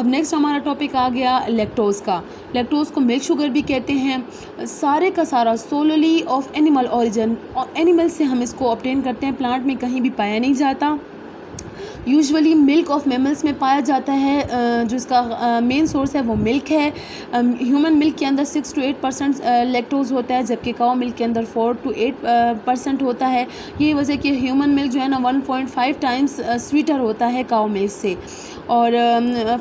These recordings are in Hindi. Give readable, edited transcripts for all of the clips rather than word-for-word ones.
अब नेक्स्ट हमारा टॉपिक आ गया लैक्टोज़ का। लैक्टोज़ को मिल्क शुगर भी कहते हैं। सारे का सारा सोलली ऑफ एनिमल ओरिजिन, और एनिमल से हम इसको ऑब्टेन करते हैं, प्लांट में कहीं भी पाया नहीं जाता। यूजुअली मिल्क ऑफ मैमल्स में पाया जाता है, जो इसका मेन सोर्स है वो मिल्क है। ह्यूमन मिल्क के अंदर 6 to 8% लैक्टोज़ होता है, जबकि काऊ मिल्क के अंदर 4 to 8% होता है। यही वजह कि ह्यूमन मिल्क जो है ना 1.5 टाइम्स स्वीटर होता है काऊ मिल्क से। और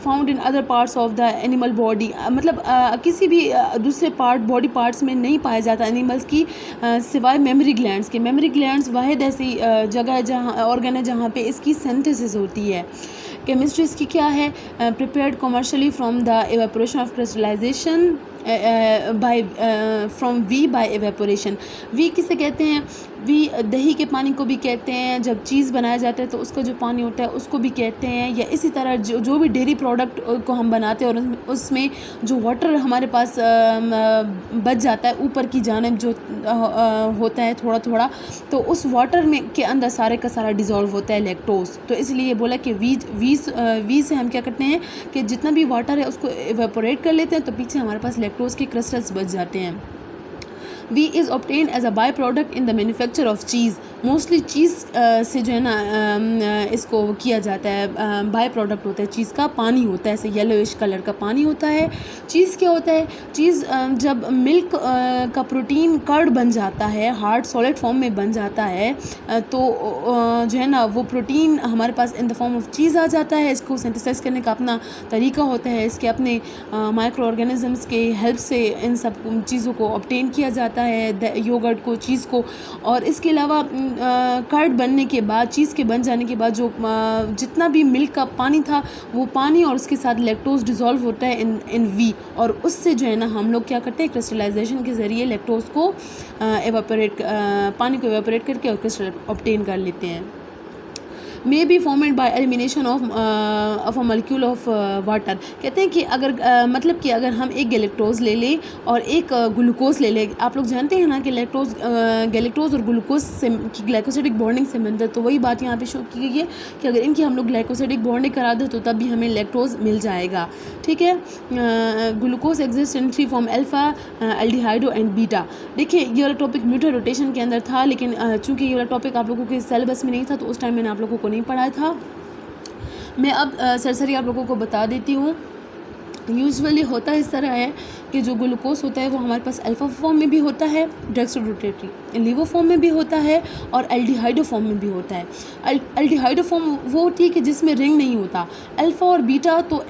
found in other parts of the animal body, मतलब किसी भी दूसरे बॉडी पार्ट्स में नहीं पाया जाता एनिमल्स की, सिवाय मेमरी ग्लैंड्स के। मेमरी ग्लैंड्स वाहिद ऐसी जगह है जहाँ ऑर्गन है जहाँ पे इसकी सिंथेसिस होती है। केमिस्ट्री इसकी क्या है? Prepared commercially from the evaporation of crystallization from we by evaporation. वी किसे कहते हैं? वी दही के पानी को भी कहते हैं। जब चीज़ बनाया जाता है तो उसका जो पानी होता है उसको भी कहते हैं। या इसी तरह जो भी डेयरी प्रोडक्ट को हम बनाते हैं और उसमें जो वाटर हमारे पास बच जाता है ऊपर की जानिब जो होता है थोड़ा थोड़ा, तो उस वाटर में के अंदर सारे का सारा डिज़ोल्व होता है लैक्टोज़। तो इसलिए बोला कि वी से हम क्या करते हैं कि जितना भी वाटर है उसको एवेपोरेट कर लेते हैं, तो पीछे हमारे पास लैक्टोज़ के क्रिस्टल्स बच जाते हैं। Whey is obtain as a by product in the manufacture of cheese. Mostly cheese से जो है ना इसको किया जाता है, बाई प्रोडक्ट होता है चीज़ का, पानी होता है, ऐसे येलोइश कलर का पानी होता है। चीज़ क्या होता है? चीज़ जब मिल्क का प्रोटीन कर्ड बन जाता है, हार्ड सॉलिड फॉर्म में बन जाता है, तो जो है ना वो प्रोटीन हमारे पास इन द फॉर्म ऑफ चीज़ आ जाता है। इसको सिंथेसाइज करने का अपना तरीका होता है, इसके अपने माइक्रो ऑर्गेनिजम्स के हेल्प से इन सब चीज़ों को ऑब्टेन किया जाता है, योगर्ट को, चीज़ को। और इसके अलावा कर्ड बनने के बाद, चीज़ के बन जाने के बाद जो जितना भी मिल्क का पानी था वो पानी और उसके साथ लैक्टोज़ डिज़ोल्व होता है इन वी, और उससे जो है ना हम लोग क्या करते हैं, क्रिस्टलाइजेशन के ज़रिए लैक्टोज़ को पानी को एवेपोरेट करके और क्रिस्टल ऑब्टेन कर लेते हैं। May be formed by elimination of a molecule of water. कहते हैं कि अगर मतलब कि अगर हम एक गैलेक्टोज़ ले लें और एक ग्लूकोज ले लें, आप लोग जानते हैं ना कि गैलेक्टोज़ और ग्लूकोज से की ग्लाइकोसिडिक बॉन्डिंग से मिलता है। तो वही बात यहाँ पे शो की गई है कि अगर इनकी हम लोग ग्लाइकोसिडिक बॉन्डिंग करा दें तो तब भी हमें लैक्टोज़ मिल जाएगा। ठीक है। Glucose exist in 3 form, alpha, aldehydo and beta. देखिए ये वाला टॉपिक म्यूटर रोटेशन के अंदर था, लेकिन चूँकि ये वाला टॉपिक आप लोगों के सिलेबस में नहीं था तो उस टाइम मैंने आप लोगों को नहीं पढ़ाया था। मैं अब सरसरी आप लोगों को बता देती हूँ। यूजुअली होता इस तरह है कि जो ग्लूकोज होता है वो हमारे पास अल्फ़ा फॉर्म में भी होता है, डेक्सट्रोरोटेटरी, लीवो फॉर्म में भी होता है, और एल्डिहाइडो फॉर्म में भी होता है। एल्डिहाइडो फॉर्म वो होती है कि जिसमें रिंग नहीं होता। अल्फ़ा और बीटा तो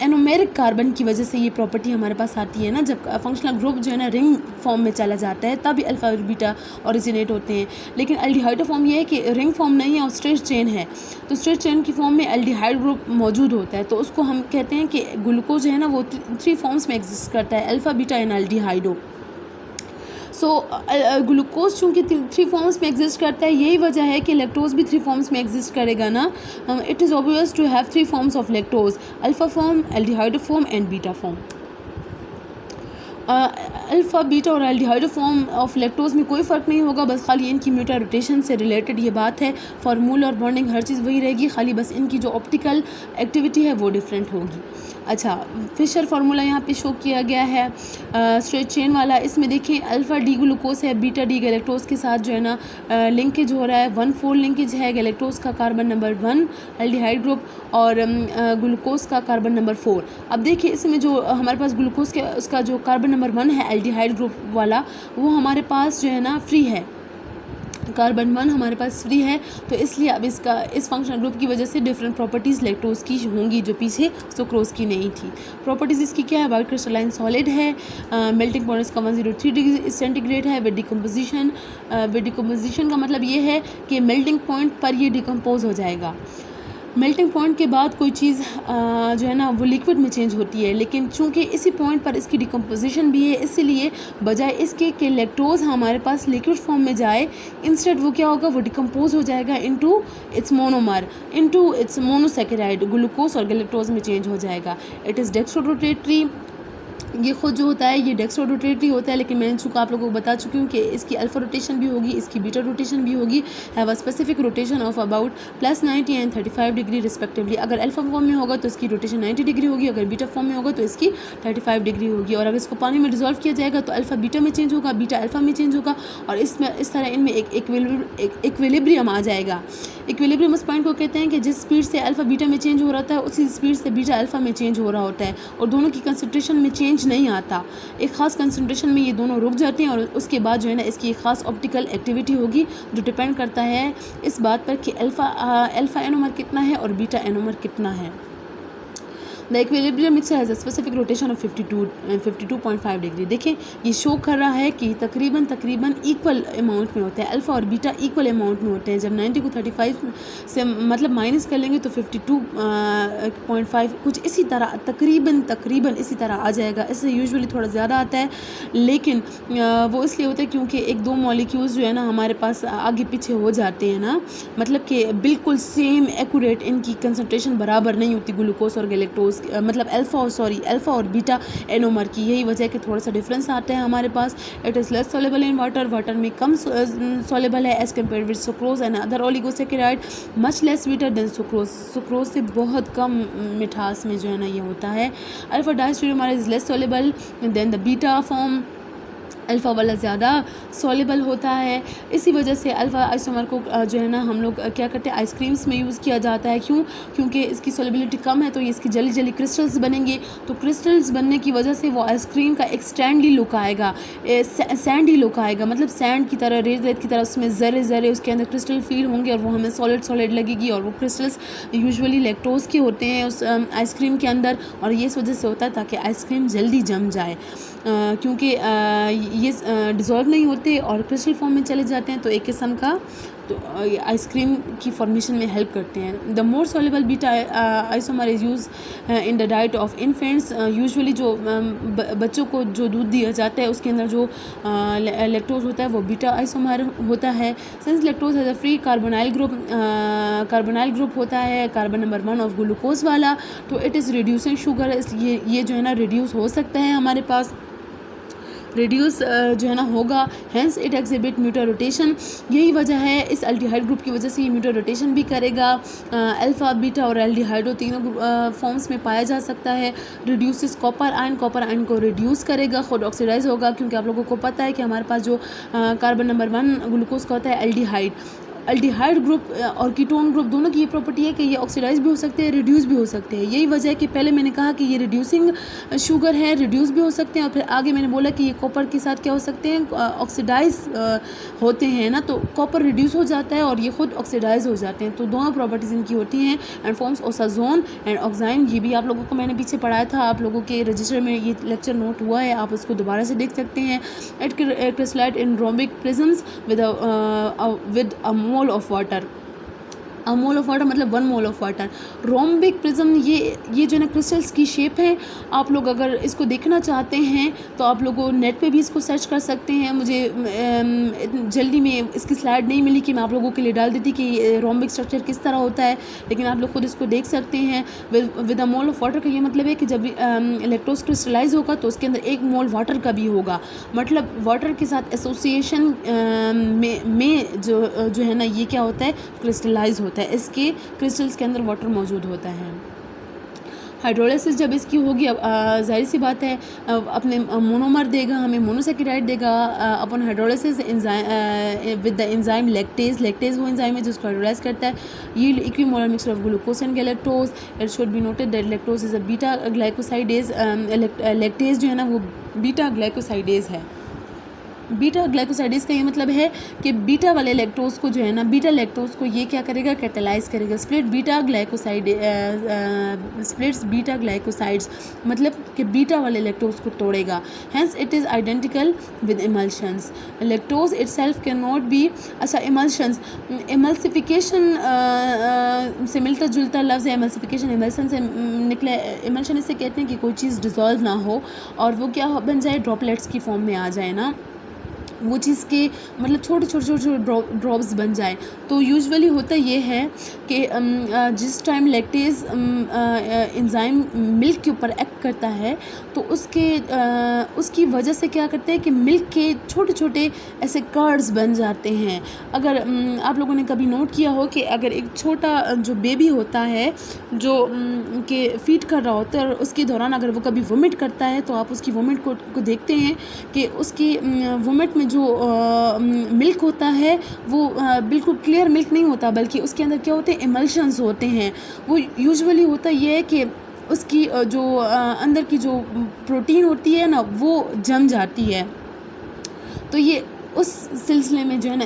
एनोमेरिक कार्बन की वजह से ये प्रॉपर्टी हमारे पास आती है ना, जब फंक्शनल ग्रुप जो है ना रिंग फॉर्म में चला जाता है तभी अल्फ़ा और बीटा ओरिजिनेट होते हैं। लेकिन एल्डिहाइडो फॉर्म ये है कि रिंग फॉर्म नहीं है और स्ट्रेट चेन है, तो स्ट्रेट चेन की फॉर्म में एल्डिहाइड ग्रुप मौजूद होता है। तो उसको हम कहते हैं कि ग्लूकोज जो है ना वो 3 फॉर्म्स में एग्जिस्ट करता है, alpha, beta and aldehydo. So glucose चूँकि 3 फॉर्म्स में एग्जिस्ट करता है, यही वजह है कि लैक्टोज़ भी 3 फॉर्म्स में एग्जिस्ट करेगा ना। It is obvious to have 3 forms of lactose, alpha form, aldehydo form and beta form. Alpha, beta और एल्डिहाइडो फॉर्म ऑफ लैक्टोज़ में कोई फ़र्क नहीं होगा, बस खाली इनकी म्यूटर रोटेशन से रिलेटेड ये बात है। फार्मूला और बॉन्डिंग हर चीज़ वही रहेगी, खाली बस इनकी जो ऑप्टिकल एक्टिविटी है वो डिफरेंट होगी। अच्छा, फिशर फार्मूला यहाँ पे शो किया गया है स्ट्रेट चेन वाला। इसमें देखिए अल्फ़ा डी ग्लूकोज है, बीटा डी गैलेक्टोज़ के साथ जो है ना लिंकेज हो रहा है। 1,4 लिंकेज है, गैलेक्टोज़ का कार्बन नंबर 1 एल्डिहाइड ग्रुप और ग्लूकोज का कार्बन नंबर 4। अब देखिए इसमें जो हमारे पास ग्लूकोज के उसका जो कार्बन नंबर 1 है एल्डिहाइड ग्रुप वाला, वो हमारे पास जो है ना फ्री है, कार्बन 1 हमारे पास फ्री है। तो इसलिए अब इस फंक्शनल ग्रुप की वजह से डिफरेंट प्रॉपर्टीज़ लैक्टोज़ की होंगी जो पीछे सुक्रोज़ की नहीं थी। प्रॉपर्टीज़ इसकी क्या है? वाइट क्रिस्टलाइन सॉलिड है, मेल्टिंग पॉइंट इसका 103 डिग्री सेंटीग्रेड है। विद डिकम्पोजिशन का मतलब ये है कि मेल्टिंग पॉइंट पर ये डिकम्पोज हो जाएगा। मेल्टिंग पॉइंट के बाद कोई चीज़ जो है ना वो लिक्विड में चेंज होती है, लेकिन चूंकि इसी पॉइंट पर इसकी डिकम्पोजिशन भी है, इसलिए बजाय इसके कि लैक्टोज़ हमारे पास लिक्विड फॉर्म में जाए, इंस्टेड वो क्या होगा, वो डिकम्पोज हो जाएगा into its monomer, into its monosaccharide, glucose और गैलेक्टोज में चेंज हो जाएगा। इट इज़ डेक्सट्रोरोटेटरी ये खुद जो होता है ये डेक्स्ट्रो रोटेटरी होता है, लेकिन मैं चूँकि आप लोगों को बता चुकी हूँ कि इसकी अल्फा रोटेशन भी होगी, इसकी बीटा रोटेशन भी होगी। Have a specific rotation of about +90 and 35 degree respectively. अगर अल्फा फॉर्म में होगा तो इसकी रोटेशन 90 डिग्री होगी, अगर बीटा फॉर्म में होगा तो इसकी 35 डिग्री होगी। और अगर इसको पानी में डिजोल्व किया जाएगा तो अल्फा बीटा में चेंज होगा, बीटा अल्फा में चेंज होगा, और इसमें इस तरह इनमें एक इक्विलिब्रियम आ जाएगा। इक्विलिब्रियम उस पॉइंट को कहते हैं कि जिस स्पीड से अल्फा बीटा में चेंज हो रहा है उसी स्पीड से बीटा अल्फा में चेंज हो रहा होता है, और दोनों की कंसंट्रेशन में चेंज नहीं आता। एक ख़ास कंसंट्रेशन में ये दोनों रुक जाते हैं, और उसके बाद जो है ना इसकी एक ख़ास ऑप्टिकल एक्टिविटी होगी जो डिपेंड करता है इस बात पर कि अल्फ़ा एनोमर कितना है और बीटा एनोमर कितना है। The equilibrium mixture has a specific rotation of 52.5 degree. देखें ये शो कर रहा है कि तकरीबन इक्वल अमाउंट में होते हैं, अल्फ़ा और बीटा इक्वल अमाउंट में होते हैं। जब 90 को 35 से मतलब माइनस कर लेंगे तो 52.5 कुछ इसी तरह तकरीबन इसी तरह आ जाएगा। इससे यूजुअली थोड़ा ज़्यादा आता है, लेकिन वो इसलिए होता है क्योंकि एक दो मॉलिक्यूल्स जो है ना हमारे पास आगे पीछे हो जाते हैं ना, मतलब कि बिल्कुल सेम एक्यूरेट इनकी कंसंट्रेशन बराबर नहीं होती ग्लूकोज और गैलेक्टोज, मतलब अल्फ़ा और बीटा एनोमर की। यही वजह है कि थोड़ा सा डिफरेंस आता है हमारे पास। It is less soluble in water में कम सॉल्युबल है as compare with sucrose and other oligosaccharide, much less sweeter than sucrose से बहुत कम मिठास में जो है ना ये होता है। Alpha diastereomer is less soluble than the beta form, alpha वाला ज़्यादा सॉल्युबल होता है। इसी वजह से अल्फ़ा आइसोमर को जो है ना हम लोग क्या करते हैं आइसक्रीम्स में यूज़ किया जाता है। क्यों? क्योंकि इसकी सॉल्युबिलिटी कम है तो ये इसकी जली क्रिस्टल्स बनेंगे, तो क्रिस्टल्स बनने की वजह से वो आइसक्रीम का एक स्टैंडी लुक आएगा, सैंडी लुक आएगा, मतलब सैंड की तरह, रेत की तरह उसमें ज़रे उसके अंदर क्रिस्टल फील होंगे और वो हमें सॉलिड लगेगी, और वो क्रिस्टल्स यूजुअली लैक्टोज के होते हैं उस आइसक्रीम के अंदर, और ये इस वजह से होता है ताकि आइसक्रीम जल्दी जम जाए। क्योंकि ये डिज़ोल्व नहीं होते और क्रिस्टल फॉर्म में चले जाते हैं, तो एक किस्म का तो आइसक्रीम की फॉर्मेशन में हेल्प करते हैं। The more soluble beta isomer is use in the diet of infants. Usually जो बच्चों को जो दूध दिया जाता है उसके अंदर जो लैक्टोज होता है वो बीटा आइसोमर होता है। Since lactose has a free carbonyl group होता है, कार्बन नंबर 1 ऑफ ग्लूकोज वाला, तो इट इज़ रिड्यूसिंग शुगर, इसलिए ये जो है ना रिड्यूस हो सकता है हमारे पास, रिड्यूस जो है ना होगा। हैंस इट एक्सिबिट म्यूटर रोटेशन, यही वजह है इस एल्डिहाइड ग्रुप की वजह से ये म्यूटर रोटेशन भी करेगा। अल्फ़ा बीटा और एल्डिहाइडो तीनों फॉर्म्स में पाया जा सकता है। रिड्यूसिस कॉपर आयन को रिड्यूस करेगा, खुद ऑक्सीडाइज होगा, क्योंकि आप लोगों को पता है कि हमारे पास जो कार्बन नंबर 1 ग्लूकोज का होता है एल्डिहाइड ग्रुप और कीटोन ग्रुप दोनों की ये प्रॉपर्टी है कि ये ऑक्सीडाइज भी हो सकते हैं, रिड्यूस भी हो सकते हैं। यही वजह है कि पहले मैंने कहा कि ये रिड्यूसिंग शुगर है, रिड्यूस भी हो सकते हैं, और फिर आगे मैंने बोला कि ये कॉपर के साथ क्या हो सकते हैं, ऑक्सीडाइज होते हैं ना, तो कॉपर रिड्यूस हो जाता है और ये खुद ऑक्सीडाइज हो जाते हैं, तो दोनों प्रॉपर्टीज़ इनकी होती हैं। एंड फॉर्म्स ओसाजोन एंड ऑक्साइन, ये भी आप लोगों को मैंने पीछे पढ़ाया था, आप लोगों के रजिस्टर में ये लेक्चर नोट हुआ है, आप उसको दोबारा से देख सकते हैं। It crystallize in rhombic prisms with a mole of water. Mole of water मतलब 1 mole of water. Rhombic prism ये जो है ना क्रिस्टल्स की शेप है। आप लोग अगर इसको देखना चाहते हैं तो आप लोगों नेट पे भी इसको सर्च कर सकते हैं। मुझे जल्दी में इसकी स्लाइड नहीं मिली कि मैं आप लोगों के लिए डाल देती कि रोम्बिक स्ट्रक्चर किस तरह होता है, लेकिन आप लोग खुद इसको देख सकते हैं। With a mole of water का ये मतलब है कि जब लैक्टोज क्रिस्टलाइज होगा तो उसके अंदर 1 मोल वाटर का भी होगा, मतलब वाटर के साथ एसोसिएशन में जो है ना ये क्या होता है, क्रिस्टलाइज होता है, इसके क्रिस्टल्स के अंदर वाटर मौजूद होता है। हाइड्रोलिसिस जब इसकी होगी, अब जाहिर सी बात है अपने मोनोमर देगा, हमें मोनोसेकेराइड देगा। अपन hydrolysis with the enzyme lactase वो एंजाइम है जिसको हाइड्रोलाइज करता है। ये equimolar mixture of glucose and galactose. It should be noted that lactose is a beta glycosidase, lactase जो है ना वो बीटा ग्लाइकोसाइडेज है। बीटा ग्लाइकोसाइडेज का ये मतलब है कि बीटा वाले लैक्टोज को जो है ना, बीटा लैक्टोज को ये क्या करेगा, कैटालाइज करेगा, स्प्लिट्स बीटा ग्लाइकोसाइड्स, मतलब कि बीटा वाले लैक्टोज को तोड़ेगा। Hence it is identical with emulsions. Lactose itself can not be, अच्छा इमल्शंस, इमल्सिफिकेशन से मिलता जुलता लफ्ज़ है इमल्सिफिकेशन, इमल्सन से निकला। इमल्शन इससे कहते हैं कि कोई चीज़ डिज़ोल्व ना हो और वो क्या बन जाए, ड्रॉपलेट्स की फॉर्म में आ जाए ना। वो चीज़ के मतलब छोटे छोटे छोटे छोटे ड्रॉप्स बन जाए। तो यूजुअली होता ये है कि जिस टाइम लैक्टेज़ एंजाइम मिल्क के ऊपर एक्ट करता है तो उसकी वजह से क्या करते हैं कि मिल्क के छोटे छोटे ऐसे कर्ड्स बन जाते हैं। अगर आप लोगों ने कभी नोट किया हो कि अगर एक छोटा जो बेबी होता है जो कि फीड कर रहा होता है और उसके दौरान अगर वो कभी वोमिट करता है तो आप उसकी वोमिट को देखते हैं कि उसकी वोमिट में जो मिल्क होता है वो बिल्कुल क्लियर मिल्क नहीं होता, बल्कि उसके अंदर क्या होते हैं, इमल्शंस होते हैं। वो यूजुअली होता ये है कि उसकी जो अंदर की जो प्रोटीन होती है ना वो जम जाती है। तो ये उस सिलसिले में जो है ना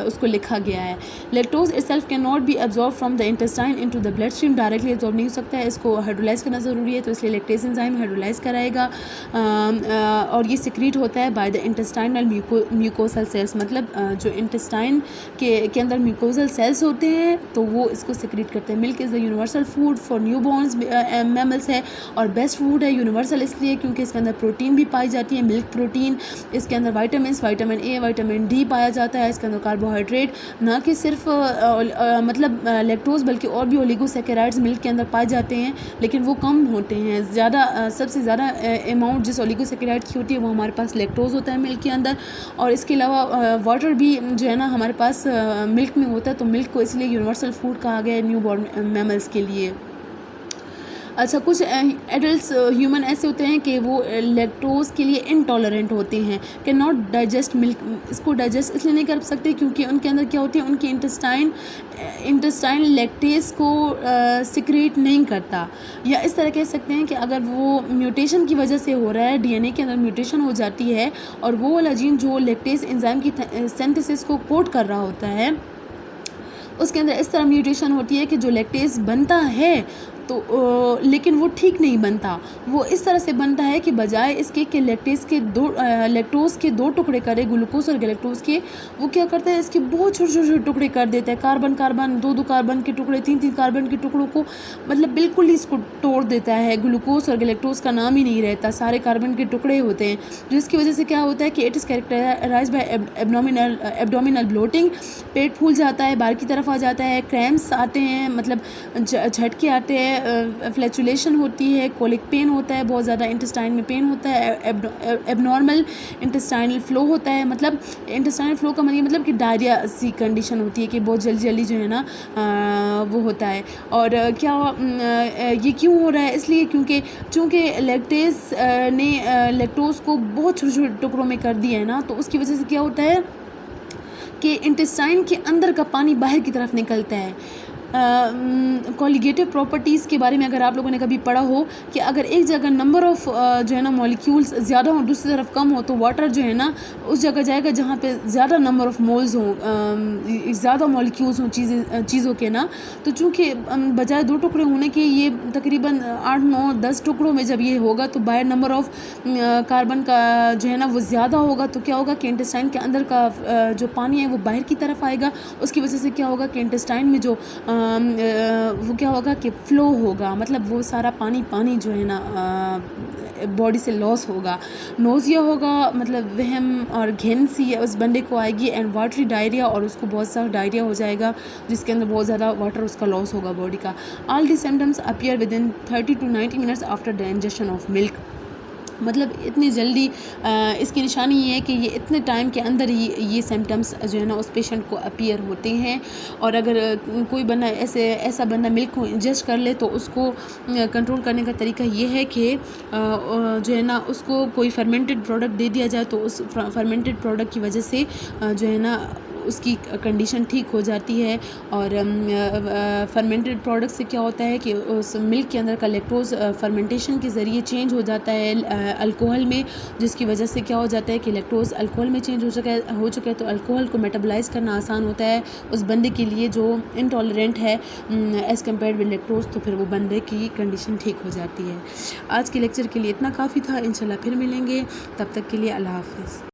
उसको लिखा गया है। Lactose itself can not be absorb from the intestine into the blood stream, directly absorb नहीं हो सकता है, इसको हाइड्रोलाइज करना ज़रूरी है, तो इसलिए लैक्टेज एंजाइम हाइड्रोलाइज कराएगा और ये सिक्रीट होता है by the intestinal mucosal cells, मतलब जो इंटेस्टाइन के अंदर म्यूकोसल सेल्स होते हैं तो वो इसको सिक्रीट करते हैं। Milk is the universal food for new borns mammals है और बेस्ट फूड है। यूनिवर्सल इसलिए क्योंकि इसके अंदर प्रोटीन भी पाई जाती है, मिल्क प्रोटीन, इसके अंदर विटामिन ए, विटामिन डी पाया जाता है, इसके अंदर कार्बोहाइड्रेट, ना कि सिर्फ मतलब लैक्टोज बल्कि और भी ओलिगोसैकेराइड्स मिल्क के अंदर पाए जाते हैं, लेकिन वो कम होते हैं। ज़्यादा सबसे ज़्यादा अमाउंट जिस ओलिगोसैकेराइड की होती है वो हमारे पास लैक्टोज होता है मिल्क के अंदर, और इसके अलावा वाटर भी जो है ना हमारे पास मिल्क में होता है। तो मिल्क को इसलिए यूनिवर्सल फूड कहा गया है न्यू बॉर्न मैमल्स के लिए। अच्छा, कुछ एडल्ट ह्यूमन ऐसे होते हैं कि वो लैक्टोज के लिए इनटॉलरेंट होते हैं, कैन नॉट डाइजेस्ट मिल्क, इसको डाइजेस्ट इसलिए नहीं कर सकते क्योंकि उनके अंदर क्या होती है, उनके इंटेस्टाइन लैक्टेज को सिक्रेट नहीं करता। या इस तरह कह सकते हैं कि अगर वो म्यूटेशन की वजह से हो रहा है, डीएनए के अंदर म्यूटेशन हो जाती है और वो वाला जीन जो लैक्टेज एंजाइम की सिंथेसिस को कोड कर रहा होता है उसके अंदर इस तरह म्यूटेशन होती है कि जो लैक्टेज बनता है तो लेकिन वो ठीक नहीं बनता, वो इस तरह से बनता है कि बजाय इसके कि लैक्टोज के दो टुकड़े करे, ग्लूकोज और गैलेक्टोज के, वो क्या करता है इसके बहुत छोटे छोटे टुकड़े कर देता है, कार्बन दो कार्बन के टुकड़े, तीन कार्बन के टुकड़ों को मतलब बिल्कुल ही इसको तोड़ देता है। ग्लूकोज और गैलेक्टोज का नाम ही नहीं रहता, सारे कार्बन के टुकड़े होते हैं, जिसकी वजह से क्या होता है कि it is characterised by abdominal bloating, पेट फूल जाता है, बाहर की तरफ आ जाता है, क्रैम्प्स आते हैं, मतलब झटके आते हैं, फ्लैचुलेशन होती है, कोलिक पेन होता है, बहुत ज़्यादा इंटेस्टाइन में पेन होता है, एबनॉर्मल इंटेस्टाइनल फ्लो होता है, मतलब इंटेस्टाइनल फ्लो का मतलब कि डायरिया सी कंडीशन होती है कि बहुत जल्दी जो है ना वो होता है। और क्या ये क्यों हो रहा है, इसलिए क्योंकि चूँकि लैक्टेज ने लैक्टोज को बहुत छोटे छोटे टुकड़ों में कर दिया है ना, तो उसकी वजह से क्या होता है कि इंटेस्टाइन के अंदर का पानी बाहर की तरफ निकलता है। कॉलिगेटिव प्रॉपर्टीज़ के बारे में अगर आप लोगों ने कभी पढ़ा हो कि अगर एक जगह नंबर ऑफ़ जो है ना मॉलिक्यूल्स ज़्यादा हो, दूसरी तरफ कम हो, तो वाटर जो है ना उस जगह जाएगा जहाँ पे ज़्यादा नंबर ऑफ़ मोल्स हो, ज़्यादा मॉलिक्यूल्स हों चीज़ों के ना। तो चूँकि बजाय दो टुकड़े होने के ये तकरीबन 8, 9, 10 टुकड़ों में जब ये होगा तो बाय नंबर ऑफ़ कार्बन का जो है ना वो ज़्यादा होगा, तो क्या होगा कि इंटेस्टाइन के अंदर का जो पानी है वो बाहर की तरफ आएगा। उसकी वजह से क्या होगा कि इंटेस्टाइन में जो वो क्या होगा कि फ़्लो होगा, मतलब वो सारा पानी जो है ना बॉडी से लॉस होगा, नोज़िया होगा, मतलब वहम और घिन सी उस बंदे को आएगी, एंड वाटरी डायरिया, और उसको बहुत सारा डायरिया हो जाएगा जिसके अंदर बहुत ज़्यादा वाटर उसका लॉस होगा बॉडी का। All the symptoms appear with in 30 to 90 minutes after the injection of milk, मतलब इतनी जल्दी इसकी निशानी ये है कि ये इतने टाइम के अंदर ही ये सिम्टम्स जो है ना उस पेशेंट को अपीयर होते हैं। और अगर कोई बंदा ऐसा बंदा मिल्क को इंजेस्ट कर ले तो उसको कंट्रोल करने का तरीका ये है कि जो है ना उसको कोई फर्मेंटेड प्रोडक्ट दे दिया जाए, तो उस फर्मेंटेड प्रोडक्ट की वजह से जो है ना उसकी कंडीशन ठीक हो जाती है। और फर्मेंटेड प्रोडक्ट से क्या होता है कि उस मिल्क के अंदर का लैक्टोज फर्मेंटेशन के ज़रिए चेंज हो जाता है अल्कोहल में, जिसकी वजह से क्या हो जाता है कि लैक्टोज अल्कोहल में चेंज हो चुका है, तो अल्कोहल को मेटाबोलाइज करना आसान होता है उस बंदे के लिए जो इनटॉलरेंट है एज़ कम्पेयर्ड विद लैक्टोज, तो फिर वो बंदे की कंडीशन ठीक हो जाती है। आज के लेक्चर के लिए इतना काफ़ी था, इंशाल्लाह फिर मिलेंगे, तब तक के लिए अल्लाह हाफ़िज़।